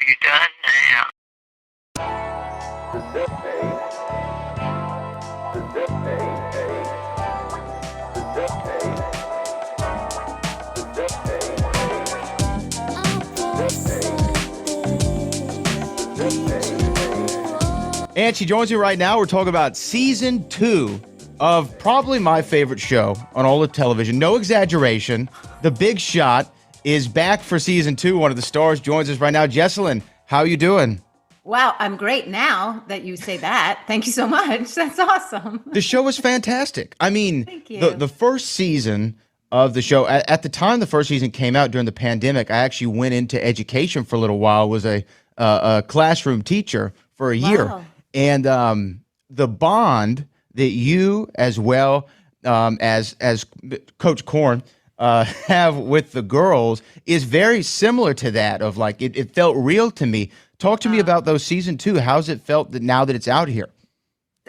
You done now? And she joins me right now. We're talking about season 2 of probably my favorite show on all of television. No exaggeration. The Big Shot is back for season 2. One of the stars joins us right now. Jessalyn, how are you doing? Wow, I'm great now that you say that. Thank you so much. That's awesome. The show was fantastic. I mean, Thank you. the first season of the show, at the time the first season came out during the pandemic, I actually went into education for a little while, was a classroom teacher for a year. Wow. And the bond that you, as well as Coach Korn, have with the girls is very similar to that of like, it felt real to me. Talk to me about those season 2. How's it felt that now that it's out here?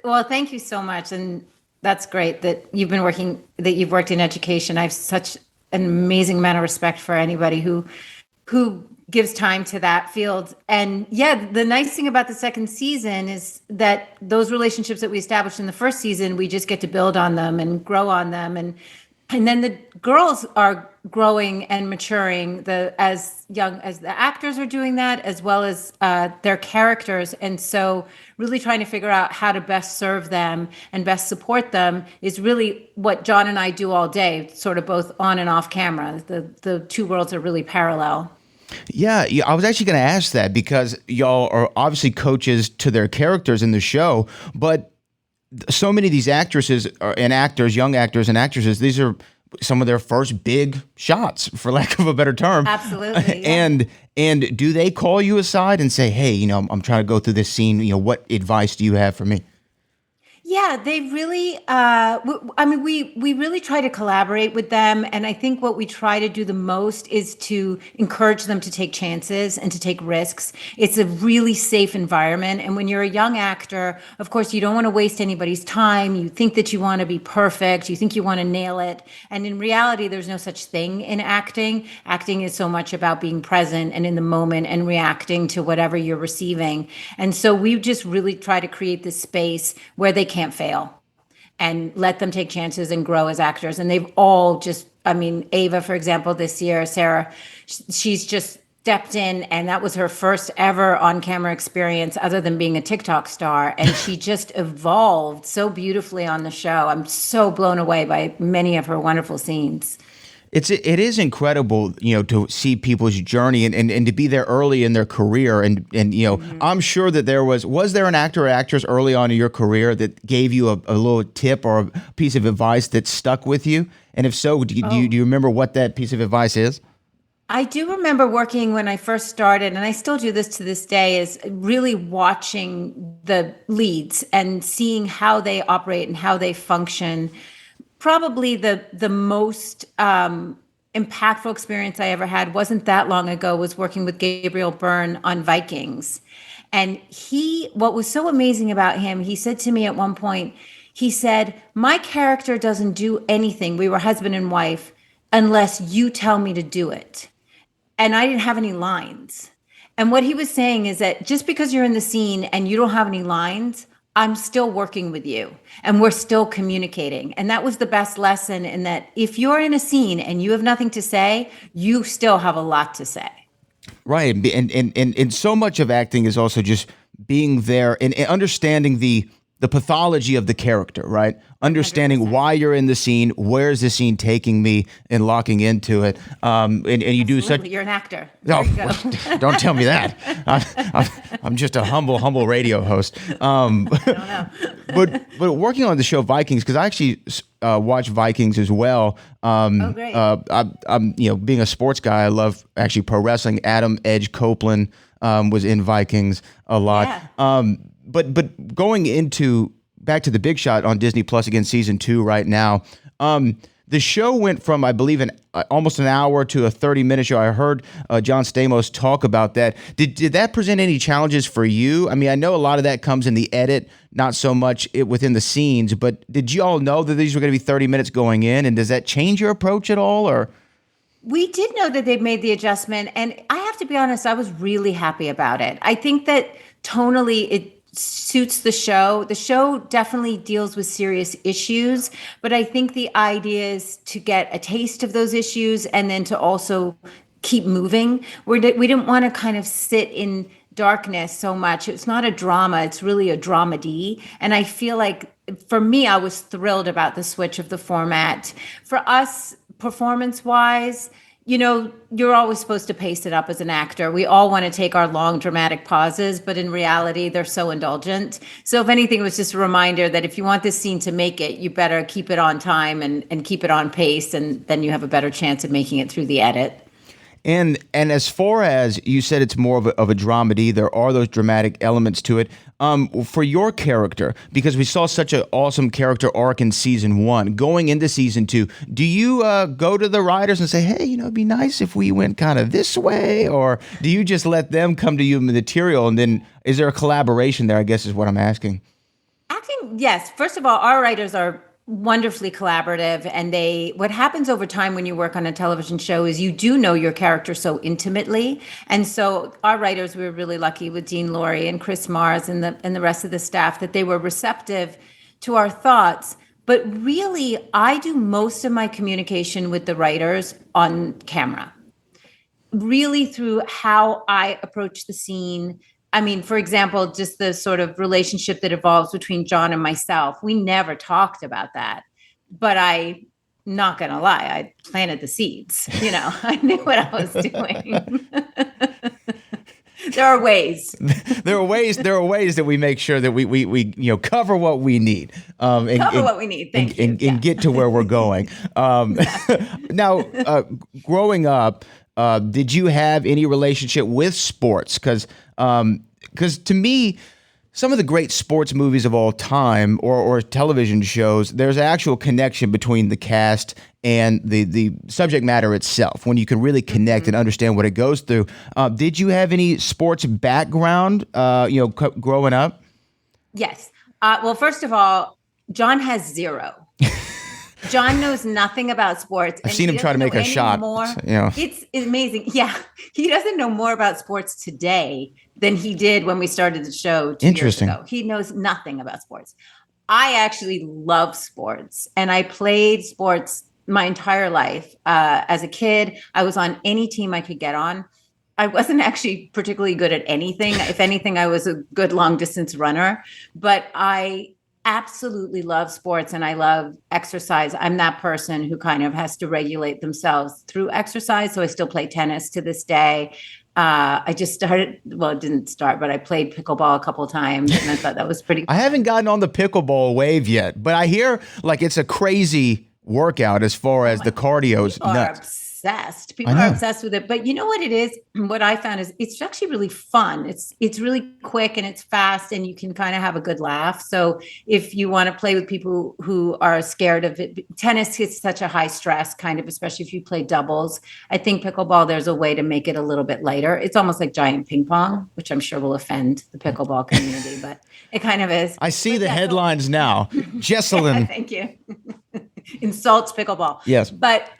Well, thank you so much. And that's great that you've worked in education. I have such an amazing amount of respect for anybody who gives time to that field. And yeah, the nice thing about the second season is that those relationships that we established in the first season, we just get to build on them and grow on them. And then the girls are growing and maturing as young as the actors are doing that, as well as their characters. And so really trying to figure out how to best serve them and best support them is really what John and I do all day, sort of both on and off camera. The two worlds are really parallel. Yeah, I was actually going to ask that because y'all are obviously coaches to their characters in the show, but so many of these actresses and actors, young actors and actresses, these are some of their first big shots, for lack of a better term. Absolutely. Yeah. And do they call you aside and say, hey, I'm trying to go through this scene, what advice do you have for me? Yeah, they really, we really try to collaborate with them. And I think what we try to do the most is to encourage them to take chances and to take risks. It's a really safe environment. And when you're a young actor, of course, you don't want to waste anybody's time. You think that you want to be perfect. You think you want to nail it. And in reality, there's no such thing in acting. Acting is so much about being present and in the moment and reacting to whatever you're receiving. And so we just really try to create this space where they can't fail and let them take chances and grow as actors. And they've all Ava, for example, this year, Sarah, she's just stepped in, and that was her first ever on-camera experience other than being a TikTok star. And she just evolved so beautifully on the show. I'm so blown away by many of her wonderful scenes. It is incredible, to see people's journey and to be there early in their career. And Mm-hmm. I'm sure that was there an actor or actress early on in your career that gave you a little tip or a piece of advice that stuck with you? And if so, do you remember what that piece of advice is? I do remember working when I first started, and I still do this to this day, is really watching the leads and seeing how they operate and how they function. Probably the most impactful experience I ever had wasn't that long ago, was working with Gabriel Byrne on Vikings. And what was so amazing about him, he said to me at one point, he said, my character doesn't do anything, we were husband and wife, unless you tell me to do it. And I didn't have any lines. And what he was saying is that just because you're in the scene and you don't have any lines, I'm still working with you and we're still communicating. And that was the best lesson, in that if you're in a scene and you have nothing to say, you still have a lot to say. Right. And so much of acting is also just being there and understanding the pathology of the character, right? Understanding 100%. why you're in the scene, where's the scene taking me, and locking into it. And you do such. You're an actor. No, There you go. don't tell me that. I'm just a humble radio host. I don't know. But working on the show Vikings, because I actually watch Vikings as well. Oh, great. I'm being a sports guy, I love actually pro wrestling. Adam Edge Copeland was in Vikings a lot. Yeah. But going back to The Big Shot on Disney Plus again, season 2 right now. The show went from, I believe, almost an hour to a 30-minute show. I heard John Stamos talk about that. Did that present any challenges for you? I mean, I know a lot of that comes in the edit, not so much within the scenes, but did you all know that these were going to be 30 minutes going in? And does that change your approach at all? Or We did know that they'd made the adjustment, and I have to be honest, I was really happy about it. I think that tonally it suits the show. The show definitely deals with serious issues, but I think the idea is to get a taste of those issues and then to also keep moving. We didn't want to kind of sit in darkness so much. It's not a drama, it's really a dramedy. And I feel like for me, I was thrilled about the switch of the format. For us, performance wise, you're always supposed to pace it up as an actor. We all want to take our long dramatic pauses, but in reality, they're so indulgent. So if anything, it was just a reminder that if you want this scene to make it, you better keep it on time and keep it on pace, and then you have a better chance of making it through the edit. And as far as you said, it's more of a dramedy. There are those dramatic elements to it. For your character, because we saw such an awesome character arc in season 1, going into season 2, do you go to the writers and say, hey, it'd be nice if we went kind of this way? Or do you just let them come to you with material? And then is there a collaboration there, I guess is what I'm asking. Acting, yes. First of all, our writers are wonderfully collaborative, and what happens over time when you work on a television show is you do know your character so intimately. And so our writers, we were really lucky with Dean Laurie and Chris Mars and the rest of the staff that they were receptive to our thoughts. But really, I do most of my communication with the writers on camera, really through how I approach the scene. I mean, for example, just the sort of relationship that evolves between John and myself. We never talked about that, but I'm not going to lie, I planted the seeds. I knew what I was doing. There are ways. There are ways that we make sure that we cover what we need. Cover what we need. Thank you. And get to where we're going. Now, growing up, did you have any relationship with sports? Because to me, some of the great sports movies of all time or television shows, there's an actual connection between the cast and the subject matter itself, when you can really connect and understand what it goes through. Did you have any sports background, growing up? Yes. Well, first of all, John has zero. John knows nothing about sports. I've seen him try to make a shot. It's amazing. Yeah. He doesn't know more about sports today than he did when we started the show 2 years ago. He knows nothing about sports. I actually love sports, and I played sports my entire life. As a kid, I was on any team I could get on. I wasn't actually particularly good at anything. If anything, I was a good long distance runner, but I absolutely love sports and I love exercise. I'm that person who kind of has to regulate themselves through exercise. So I still play tennis to this day. I just started, well, it didn't start, but I played pickleball a couple of times and I thought that was pretty cool. I haven't gotten on the pickleball wave yet, but I hear like it's a crazy workout as far as the cardio's nuts. Obsessed. People are obsessed with it. But you know what it is? What I found is it's actually really fun. It's really quick and it's fast and you can kind of have a good laugh. So if you want to play with people who are scared of it, tennis is such a high stress kind of, especially if you play doubles. I think pickleball, there's a way to make it a little bit lighter. It's almost like giant ping pong, which I'm sure will offend the pickleball community, but it kind of is. I see the headlines now. Jessalyn. Thank you. Insults pickleball. Yes. But,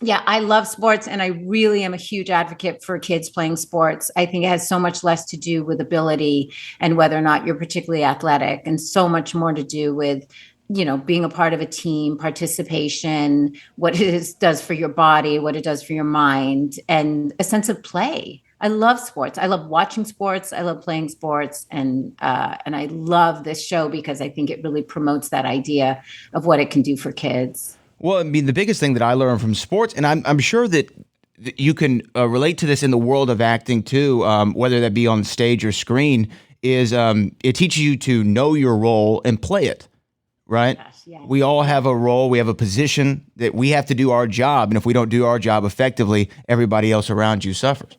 yeah, I love sports and I really am a huge advocate for kids playing sports. I think it has so much less to do with ability and whether or not you're particularly athletic and so much more to do with, being a part of a team, participation, what it does for your body, what it does for your mind, and a sense of play. I love sports. I love watching sports. I love playing sports. And I love this show because I think it really promotes that idea of what it can do for kids. Well, I mean, the biggest thing that I learned from sports, and I'm sure that you can relate to this in the world of acting too, whether that be on stage or screen, is it teaches you to know your role and play it, right? Yes, yes. We all have a role. We have a position that we have to do our job. And if we don't do our job effectively, everybody else around you suffers.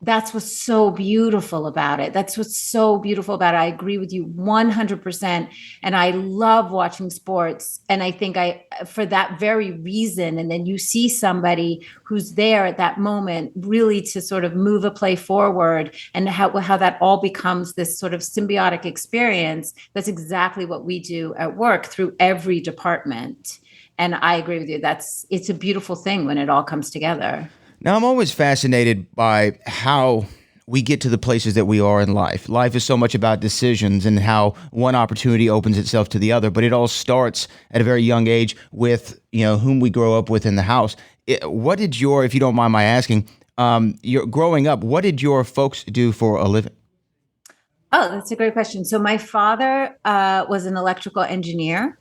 That's what's so beautiful about it. I agree with you 100%. And I love watching sports. And I think for that very reason, and then you see somebody who's there at that moment really to sort of move a play forward and how that all becomes this sort of symbiotic experience. That's exactly what we do at work through every department. And I agree with you. It's a beautiful thing when it all comes together. Now, I'm always fascinated by how we get to the places that we are in life. Life is so much about decisions and how one opportunity opens itself to the other, but it all starts at a very young age with, whom we grow up with in the house. What did if you don't mind my asking, you're growing up, what did your folks do for a living? Oh, that's a great question. So my father was an electrical engineer,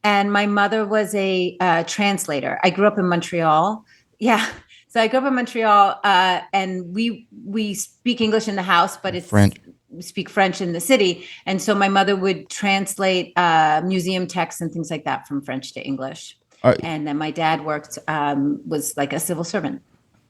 and my mother was a translator. I grew up in Montreal. Yeah. So I grew up in Montreal, and we speak English in the house, but it's French. We speak French in the city. And so my mother would translate museum texts and things like that from French to English. And then my dad was like a civil servant.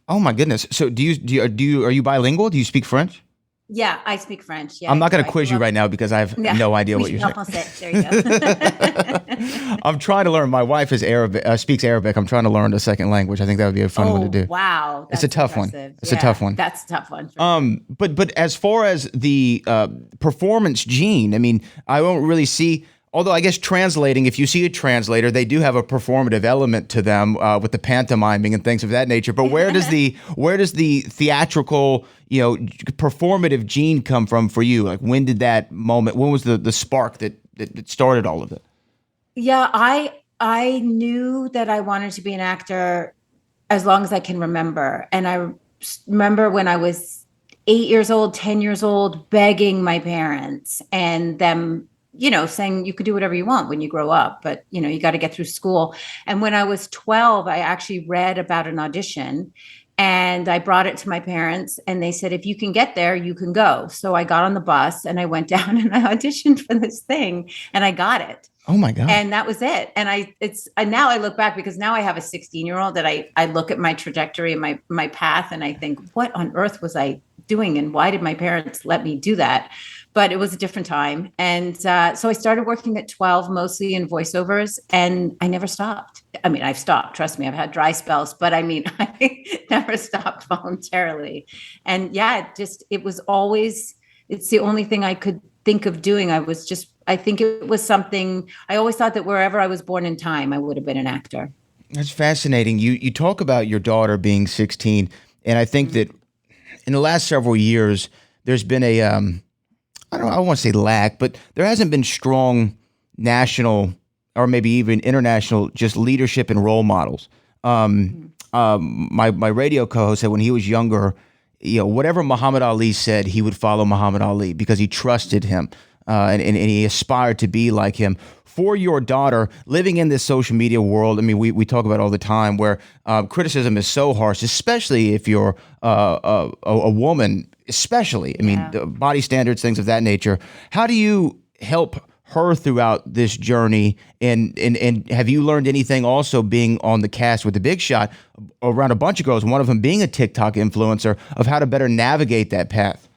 Oh my goodness! So are you bilingual? Do you speak French? Yeah, I speak French. Yeah, I'm not going to quiz you right now because I have no idea what you're saying. There you go. I'm trying to learn. My wife is speaks Arabic. I'm trying to learn a second language. I think that would be a fun one to do. Wow, it's a tough one. It's a tough one. That's a tough one. But as far as the performance gene, I mean, I don't really see. Although I guess translating, if you see a translator, they do have a performative element to them with the pantomiming and things of that nature. But where does the theatrical, performative gene come from for you? Like, when did that moment? When was the spark that started all of it? Yeah, I knew that I wanted to be an actor as long as I can remember, and I remember when I was 8 years old, 10 years old, begging my parents and them, saying you could do whatever you want when you grow up, but, you got to get through school. And when I was 12, I actually read about an audition and I brought it to my parents and they said, if you can get there, you can go. So I got on the bus and I went down and I auditioned for this thing and I got it. Oh my God. And that was it. And now I look back because now I have a 16-year-old that I look at my trajectory and my path and I think, what on earth was I doing? And why did my parents let me do that? But it was a different time. And so I started working at 12, mostly in voiceovers, and I never stopped. I mean, I've stopped. Trust me, I've had dry spells, but I mean, I never stopped voluntarily. And yeah, it was always, it's the only thing I could think of doing. I think it was something, I always thought that wherever I was born in time, I would have been an actor. That's fascinating. You talk about your daughter being 16, and I think that in the last several years, there's been I don't want to say lack, but there hasn't been strong national or maybe even international just leadership and role models. My radio co-host said when he was younger, whatever Muhammad Ali said, he would follow Muhammad Ali because he trusted him and he aspired to be like him. For your daughter, living in this social media world, I mean, we talk about it all the time where criticism is so harsh, especially if you're a woman, especially. I mean, the body standards, things of that nature. How do you help her throughout this journey? And have you learned anything also being on the cast with The Big Shot around a bunch of girls, one of them being a TikTok influencer, of how to better navigate that path?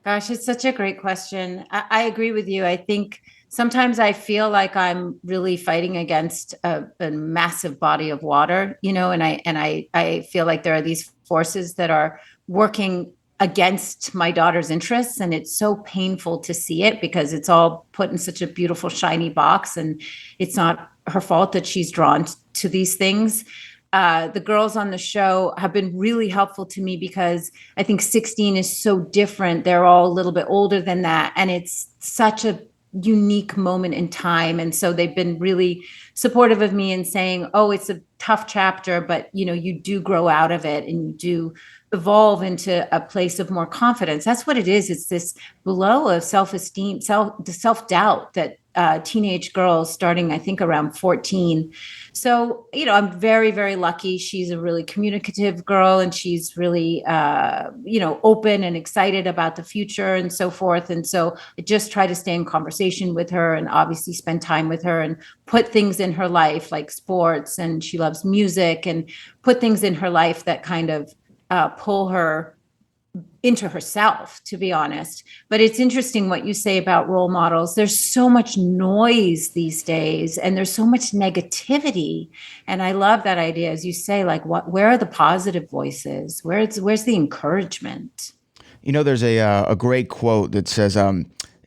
Gosh, it's such a great question. I agree with you. I think sometimes I feel like I'm really fighting against a massive body of water, and I feel like there are these forces that are working against my daughter's interests. And it's so painful to see it because it's all put in such a beautiful, shiny box. And it's not her fault that she's drawn to these things. The girls on the show have been really helpful to me because I think 16 is so different. They're all a little bit older than that. And it's such a unique moment in time. And so they've been really supportive of me and saying, oh, it's a tough chapter, but you do grow out of it and you do evolve into a place of more confidence. That's what it is. It's this blow of self-esteem, self-doubt that teenage girls starting, I think, around 14. So, I'm very, very lucky. She's a really communicative girl and she's really, open and excited about the future and so forth. And so I just try to stay in conversation with her and obviously spend time with her and put things in her life like sports, and she loves music, and put things in her life that kind of pull her into herself, to be honest. But it's interesting what you say about role models. There's so much noise these days and there's so much negativity. And I love that idea, as you say, like where are the positive voices? Where's the encouragement? There's a great quote that says,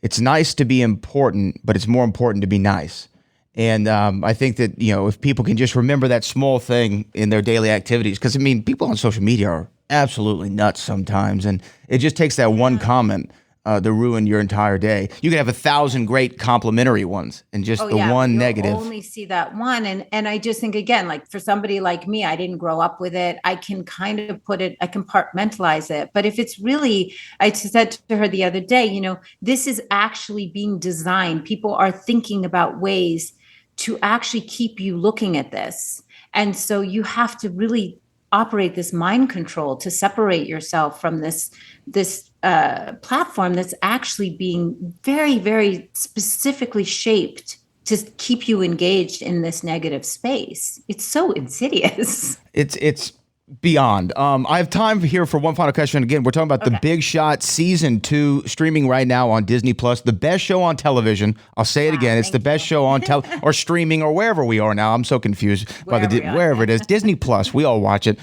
it's nice to be important, but it's more important to be nice. And I think that, if people can just remember that small thing in their daily activities, because, people on social media are absolutely nuts sometimes. And it just takes that one comment to ruin your entire day. You can have 1,000 great complimentary ones and just one negative. Only see that one. And I just think, again, like for somebody like me, I didn't grow up with it. I can kind of I compartmentalize it. But if it's really, I said to her the other day, this is actually being designed. People are thinking about ways to actually keep you looking at this. And so you have to really operate this mind control to separate yourself from this platform that's actually being very, very specifically shaped to keep you engaged in this negative space. It's so insidious. It's beyond. I have time here for one final question. Again, we're talking about The Big Shot Season 2 streaming right now on Disney Plus, the best show on television. I'll say it again. It's the best show on or streaming or wherever we are now. I'm so confused wherever it is. Disney Plus. We all watch it.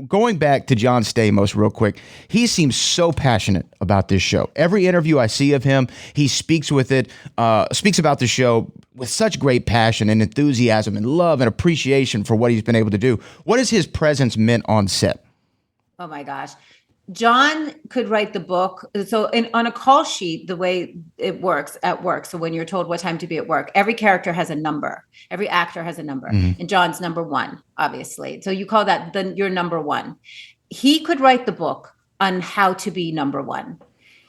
Going back to John Stamos real quick, he seems so passionate about this show. Every interview I see of him, he speaks about the show with such great passion and enthusiasm and love and appreciation for what he's been able to do. What has his presence meant on set? Oh my gosh. John could write the book. So on a call sheet, the way it works at work. So when you're told what time to be at work, every character has a number. Every actor has a number. Mm-hmm. And John's number 1, obviously. So you call that your number 1. He could write the book on how to be number 1.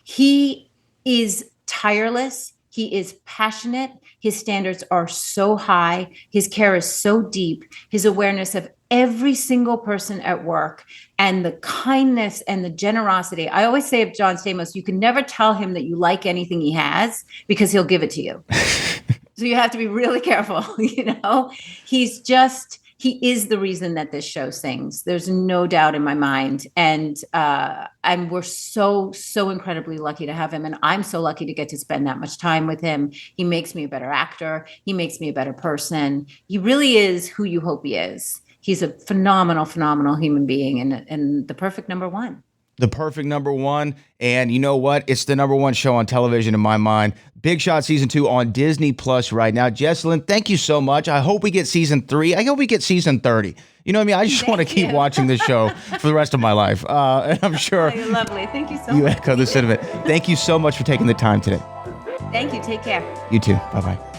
He is tireless. He is passionate. His standards are so high. His care is so deep. His awareness of every single person at work and the kindness and the generosity. I always say of John Stamos, you can never tell him that you like anything he has because he'll give it to you. So you have to be really careful. He is the reason that this show sings. There's no doubt in my mind. And we're so incredibly lucky to have him. And I'm so lucky to get to spend that much time with him. He makes me a better actor. He makes me a better person. He really is who you hope he is. He's a phenomenal human being and the perfect number 1. The perfect number 1. And you know what? It's the number 1 show on television in my mind. Big Shot Season 2 on Disney Plus right now. Jessalyn, thank you so much. I hope we get Season 3. I hope we get Season 30. You know what I mean? I just want to keep watching this show for the rest of my life. And I'm sure you're lovely. Thank you so much. You echo the sentiment. Thank you so much for taking the time today. Thank you. Take care. You too. Bye-bye.